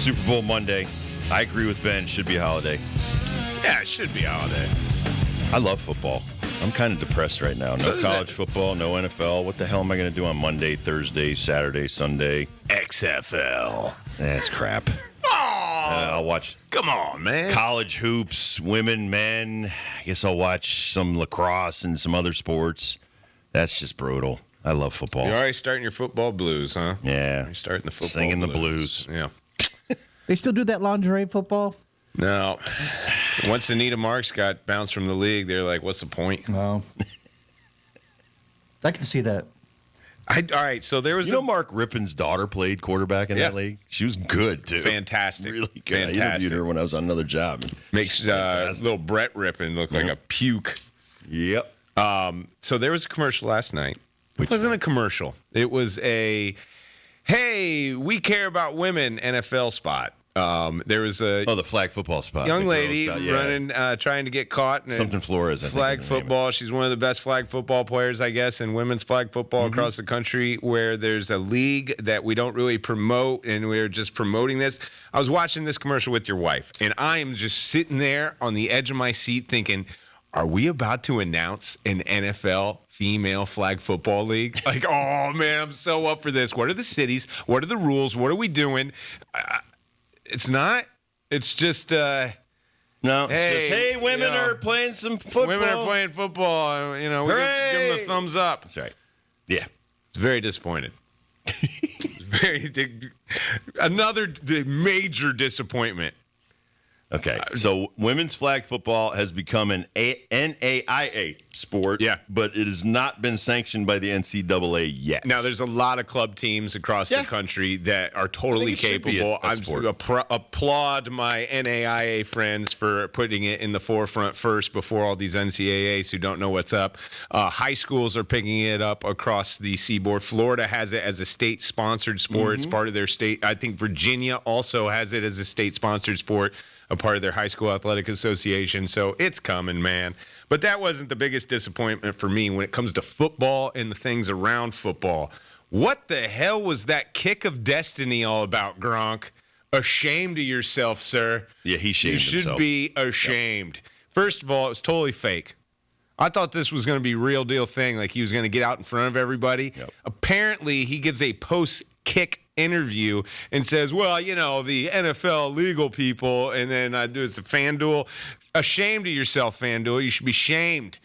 Super Bowl Monday. I agree with Ben. Should be a holiday. Yeah, it should be a holiday. I love football. I'm kind of depressed right now. No college football, no NFL. What the hell am I going to do on Monday, Thursday, Saturday, Sunday? XFL. That's crap. Oh, I'll watch. Come on, man. College hoops, women, men. I guess I'll watch some lacrosse and some other sports. That's just brutal. I love football. You're already starting your football blues, huh? Yeah. You're starting the football Singing blues. the blues. Yeah. They still do that lingerie football? No. Once Anita Marks got bounced from the league, they're like, what's the point? No. I can see that. All right, so there was Mark Rippon's daughter played quarterback in that league? She was good, too. Fantastic. Really good. I interviewed her when I was on another job. Makes little Brett Rippon look like a puke. Yep. So there was a commercial last night. It wasn't a commercial. It was a, hey, we care about women NFL spot. There was a the flag football spot. young lady running, trying to get caught in something Flores. I think, flag football. She's one of the best flag football players, I guess, in women's flag football across the country, where there's a league that we don't really promote, and we're just promoting this. I was watching this commercial with your wife, and I am just sitting there on the edge of my seat thinking, are we about to announce an NFL female flag football league? Like, oh, man, I'm so up for this. What are the cities? What are the rules? What are we doing? It's not. It's just, No, hey, women are playing some football. Women are playing football. You know, we give them the thumbs up. That's right. Yeah. It's very disappointed. Another major disappointment. Okay, so women's flag football has become an NAIA sport, but it has not been sanctioned by the NCAA yet. Now, there's a lot of club teams across the country that are totally capable. I applaud my NAIA friends for putting it in the forefront first before all these NCAAs who don't know what's up. High schools are picking it up across the seaboard. Florida has it as a state-sponsored sport. It's part of their state. I think Virginia also has it as a state-sponsored sport, a part of their high school athletic association. So it's coming, man. But that wasn't the biggest disappointment for me when it comes to football and the things around football. What the hell was that kick of destiny all about, Gronk? Ashamed of yourself, sir. Yeah, he shamed himself. You should be ashamed. Yep. First of all, it was totally fake. I thought this was going to be a real deal thing, like he was going to get out in front of everybody. Yep. Apparently, he gives a post-kick interview and says, well, you know, the NFL legal people, and then it's a FanDuel. Ashamed of yourself, FanDuel. You should be shamed.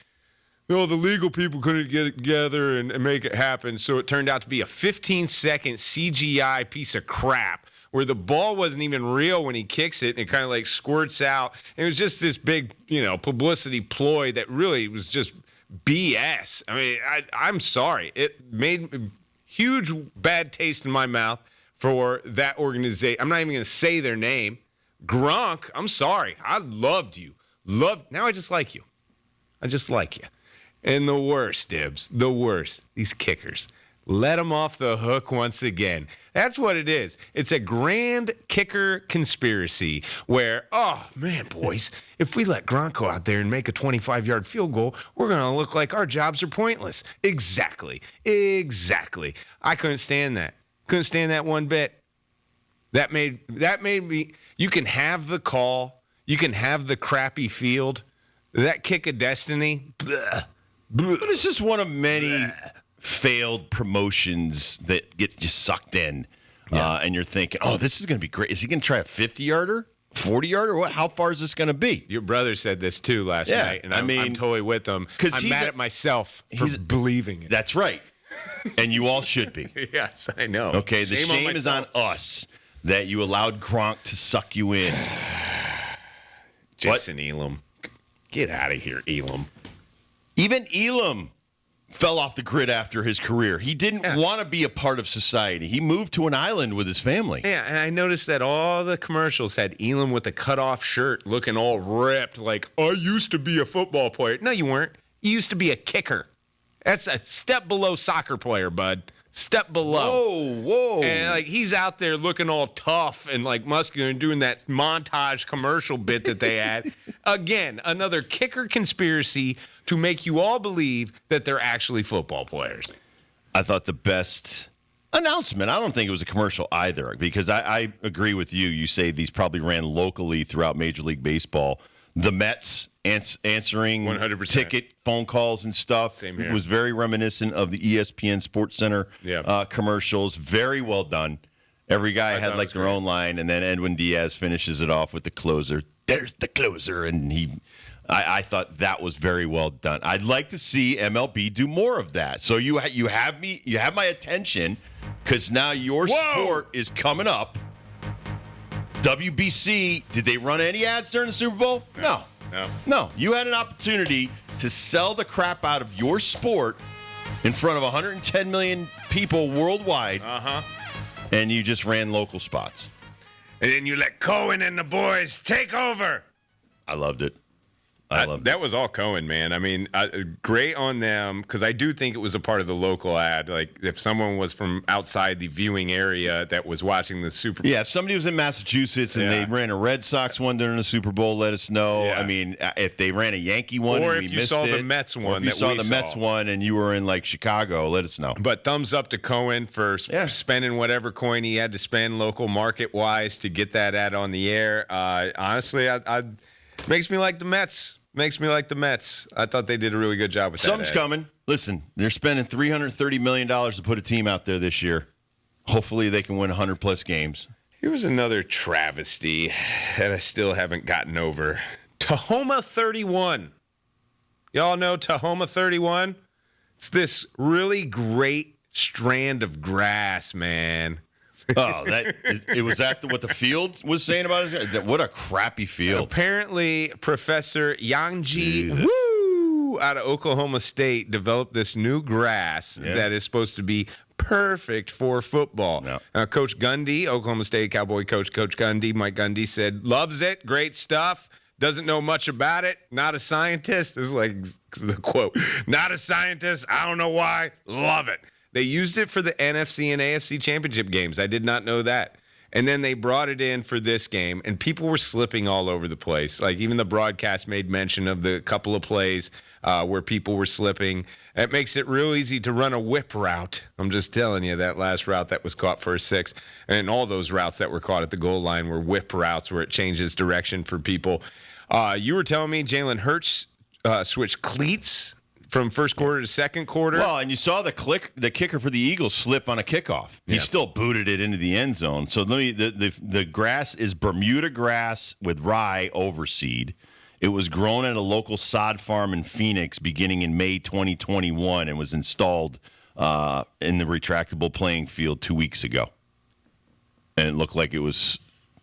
No, the legal people couldn't get together and make it happen, so it turned out to be a 15-second CGI piece of crap where the ball wasn't even real when he kicks it, and it kind of like squirts out. And it was just this big, publicity ploy that really was just BS. I mean, I'm sorry. It made huge bad taste in my mouth for that organization. I'm not even going to say their name. Gronk, I'm sorry. I loved you. Now I just like you. I just like you. And the worst, Dibs, the worst, these kickers. Let them off the hook once again. That's what it is. It's a grand kicker conspiracy where, oh, man, boys, if we let Gronk go out there and make a 25-yard field goal, we're going to look like our jobs are pointless. Exactly. I couldn't stand that. Couldn't stand that one bit. That made me, you can have the call. You can have the crappy field. That kick of destiny, bleh, bleh, but it's just one of many failed promotions that get just sucked in. And you're thinking, oh, this is going to be great. Is he going to try a 50-yarder? 40-yarder? What? How far is this going to be? Your brother said this too last night, and I'm totally with him. I'm mad at myself for believing it. That's right. And you all should be. Yes, I know. Okay, the shame is on us that you allowed Gronk to suck you in. Jason Elam. Get out of here, Elam. Even Elam fell off the grid after his career. He didn't want to be a part of society. He moved to an island with his family. Yeah, and I noticed that all the commercials had Elam with a cut-off shirt looking all ripped, like, I used to be a football player. No, you weren't. You used to be a kicker. That's a step below soccer player, bud. Step below. Whoa. And he's out there looking all tough and muscular and doing that montage commercial bit that they had. Again, another kicker conspiracy to make you all believe that they're actually football players. I thought the best announcement. I don't think it was a commercial either, because I agree with you. You say these probably ran locally throughout Major League Baseball. The Mets answering 100%. ticket phone calls and stuff. Same here. It was very reminiscent of the ESPN Sports Center commercials. Very well done. Every guy had like their own line, and then Edwin Diaz finishes it off with the closer. There's the closer, and I thought that was very well done. I'd like to see MLB do more of that. So you have my attention, because now your sport is coming up. WBC, did they run any ads during the Super Bowl? No. You had an opportunity to sell the crap out of your sport in front of 110 million people worldwide. And you just ran local spots. And then you let Cohen and the boys take over. I loved it. I loved it. That was all Cohen, man. I mean, great on them, because I do think it was a part of the local ad. Like, if someone was from outside the viewing area that was watching the Super Bowl. Yeah, if somebody was in Massachusetts and they ran a Red Sox one during the Super Bowl, let us know. Yeah. I mean, if they ran a Yankee one or and if we you missed saw it, the Mets one, or if you saw the Mets one and you were in like Chicago, let us know. But thumbs up to Cohen for spending whatever coin he had to spend local market wise to get that ad on the air. Honestly, I makes me like the Mets. Makes me like the Mets. I thought they did a really good job with that. Something's coming. Listen, they're spending $330 million to put a team out there this year. Hopefully they can win 100-plus games. Here was another travesty that I still haven't gotten over. Tahoma 31. Y'all know Tahoma 31? It's this really great strand of grass, man. Oh, it was that what the field was saying about it? What a crappy field. Apparently, Professor Yangji out of Oklahoma State developed this new grass that is supposed to be perfect for football. Coach Gundy, Oklahoma State Cowboy coach, Coach Gundy, Mike Gundy said, loves it, great stuff, doesn't know much about it, not a scientist. This is like the quote, not a scientist, I don't know why, love it. They used it for the NFC and AFC championship games. I did not know that. And then they brought it in for this game, and people were slipping all over the place. Like, even the broadcast made mention of the couple of plays where people were slipping. It makes it real easy to run a whip route. I'm just telling you, that last route that was caught for a 6, and all those routes that were caught at the goal line were whip routes where it changes direction for people. You were telling me Jalen Hurts switched cleats from first quarter to second quarter. Well, and you saw the kicker for the Eagles slip on a kickoff. He still booted it into the end zone. So the grass is Bermuda grass with rye overseed. It was grown at a local sod farm in Phoenix beginning in May 2021 and was installed in the retractable playing field 2 weeks ago. And it looked like it was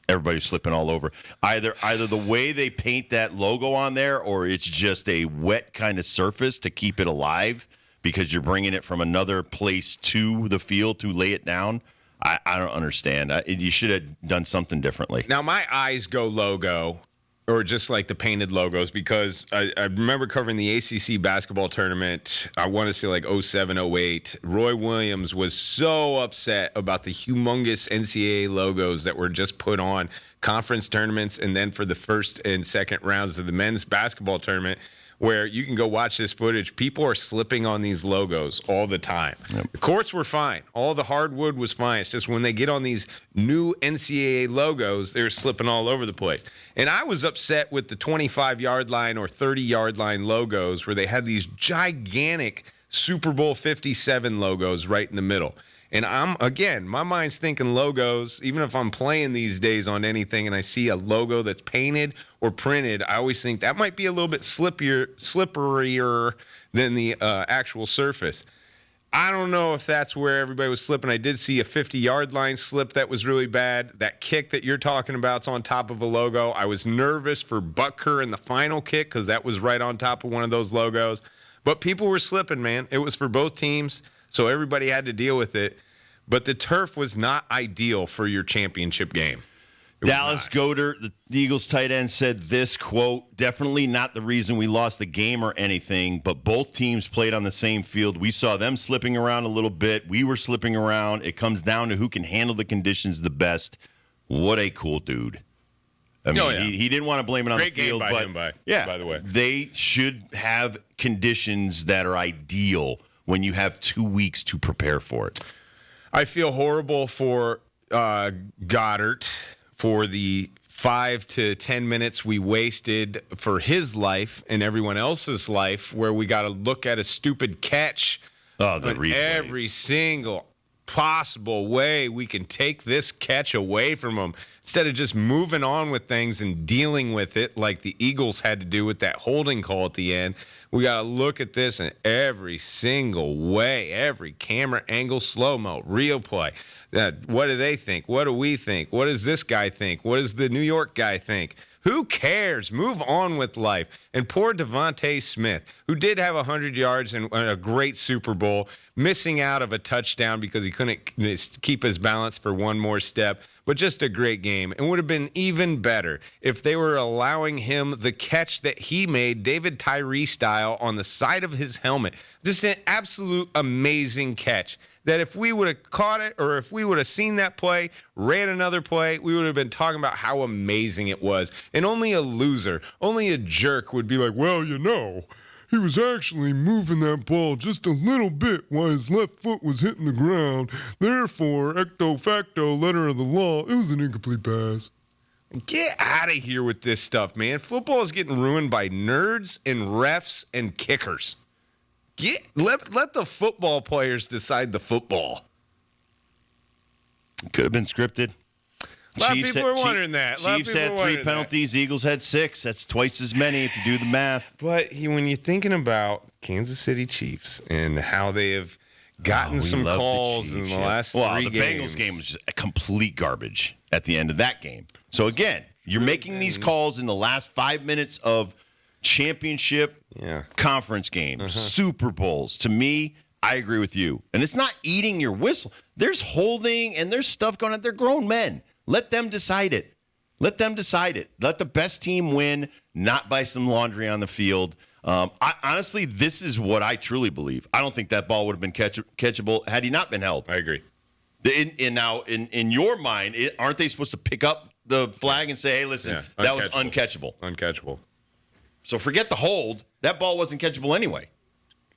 everybody's slipping all over. Either the way they paint that logo on there, or it's just a wet kind of surface to keep it alive because you're bringing it from another place to the field to lay it down. I don't understand. You should have done something differently. Now, my eyes go logo, or just like the painted logos, because I remember covering the ACC basketball tournament, I want to say like 07, 08. Roy Williams was so upset about the humongous NCAA logos that were just put on conference tournaments and then for the first and second rounds of the men's basketball tournament, where you can go watch this footage. People are slipping on these logos all the time. Yep. The courts were fine. All the hardwood was fine. It's just when they get on these new NCAA logos, they're slipping all over the place. And I was upset with the 25-yard line or 30-yard line logos where they had these gigantic Super Bowl 57 logos right in the middle. And my mind's thinking logos. Even if I'm playing these days on anything and I see a logo that's painted or printed, I always think that might be a little bit slipperier than the actual surface. I don't know if that's where everybody was slipping. I did see a 50-yard line slip that was really bad. That kick that you're talking about is on top of a logo. I was nervous for Butker in the final kick because that was right on top of one of those logos. But people were slipping, man. It was for both teams, so everybody had to deal with it. But the turf was not ideal for your championship game. Dallas Goedert, the Eagles tight end, said this, quote, definitely not the reason we lost the game or anything, but both teams played on the same field. We saw them slipping around a little bit. We were slipping around. It comes down to who can handle the conditions the best. What a cool dude. I mean, he didn't want to blame it on the field. Great game by him, by the way. They should have conditions that are ideal when you have 2 weeks to prepare for it. I feel horrible for Goddard for the 5 to 10 minutes we wasted for his life and everyone else's life, where we got to look at a stupid catch. Oh, the in replays. every single possible way we can take this catch away from him, instead of just moving on with things and dealing with it like the Eagles had to do with that holding call at the end. We got to look at this in every single way, every camera angle, slow-mo, real play. What do they think? What do we think? What does this guy think? What does the New York guy think? Who cares? Move on with life. And poor Devontae Smith, who did have 100 yards and a great Super Bowl, missing out of a touchdown because he couldn't keep his balance for one more step. But just a great game. It would have been even better if they were allowing him the catch that he made, David Tyree style, on the side of his helmet. Just an absolute amazing catch. That if we would have caught it, or if we would have seen that play, ran another play, we would have been talking about how amazing it was. And only a loser, only a jerk would be like, well, you know, he was actually moving that ball just a little bit while his left foot was hitting the ground. Therefore, ecto facto, letter of the law, it was an incomplete pass. Get out of here with this stuff, man. Football is getting ruined by nerds and refs and kickers. Let the football players decide the football. Could have been scripted. A lot of people are wondering that. Chiefs had 3 penalties. Eagles had 6. That's twice as many if you do the math. But when you're thinking about Kansas City Chiefs and how they have gotten some calls in the last 3 games. The Bengals game was just a complete garbage at the end of that game. So, again, you're making these calls in the last 5 minutes of championship conference games, Super Bowls. To me, I agree with you. And it's not eating your whistle. There's holding and there's stuff going on. They're grown men. Let them decide it. Let them decide it. Let the best team win, not by some laundry on the field. Honestly, this is what I truly believe. I don't think that ball would have been catchable had he not been held. I agree. In your mind, aren't they supposed to pick up the flag and say, hey, listen, that was uncatchable? Uncatchable. So forget the hold. That ball wasn't catchable anyway.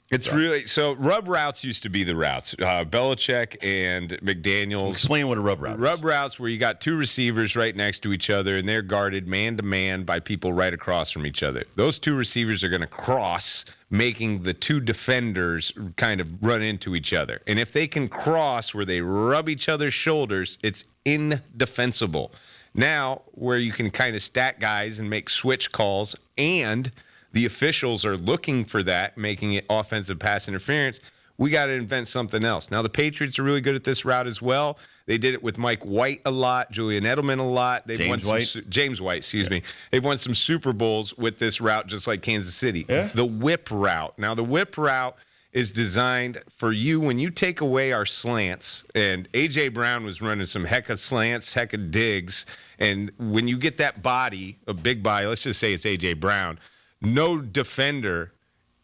It's really so. Rub routes used to be the routes. Belichick and McDaniels. Explain what a rub route is. Rub routes where you got 2 receivers right next to each other, and they're guarded man to man by people right across from each other. Those 2 receivers are going to cross, making the 2 defenders kind of run into each other. And if they can cross where they rub each other's shoulders, it's indefensible. Now, where you can kind of stack guys and make switch calls, and the officials are looking for that, making it offensive pass interference, we got to invent something else. Now, the Patriots are really good at this route as well. They did it with Mike White a lot, Julian Edelman a lot. James White, excuse me. They've won some Super Bowls with this route, just like Kansas City. Yeah. The whip route. Now, the whip route is designed for you when you take away our slants, and A.J. Brown was running some hecka slants, hecka digs, and when you get that body, a big body, let's just say it's A.J. Brown, no defender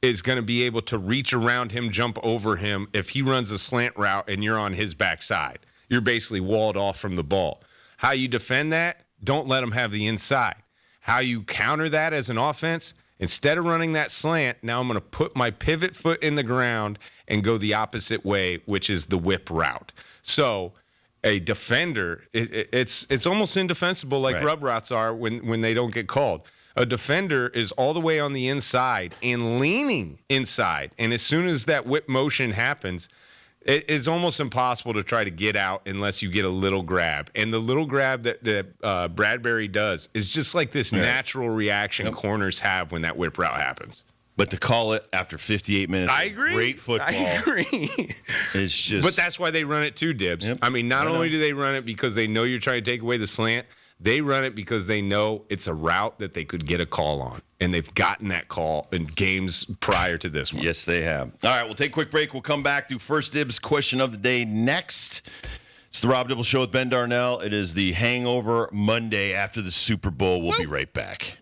is going to be able to reach around him, jump over him if he runs a slant route and you're on his backside. You're basically walled off from the ball. How you defend that? Don't let him have the inside. How you counter that as an offense? Instead of running that slant, now I'm going to put my pivot foot in the ground and go the opposite way, which is the whip route. So a defender, it's almost indefensible like rub routes are when they don't get called. A defender is all the way on the inside and leaning inside. And as soon as that whip motion happens, it's almost impossible to try to get out unless you get a little grab. And the little grab that Bradbury does is just like this natural reaction corners have when that whip route happens. But to call it after 58 minutes, I agree. Great football. I agree. It's just. But that's why they run it too, Dibs. Yep. I mean, not only do they run it because they know you're trying to take away the slant, they run it because they know it's a route that they could get a call on. And they've gotten that call in games prior to this one. Yes, they have. All right, we'll take a quick break. We'll come back to First Dibs question of the day next. It's the Rob Dibble Show with Ben Darnell. It is the Hangover Monday after the Super Bowl. We'll be right back.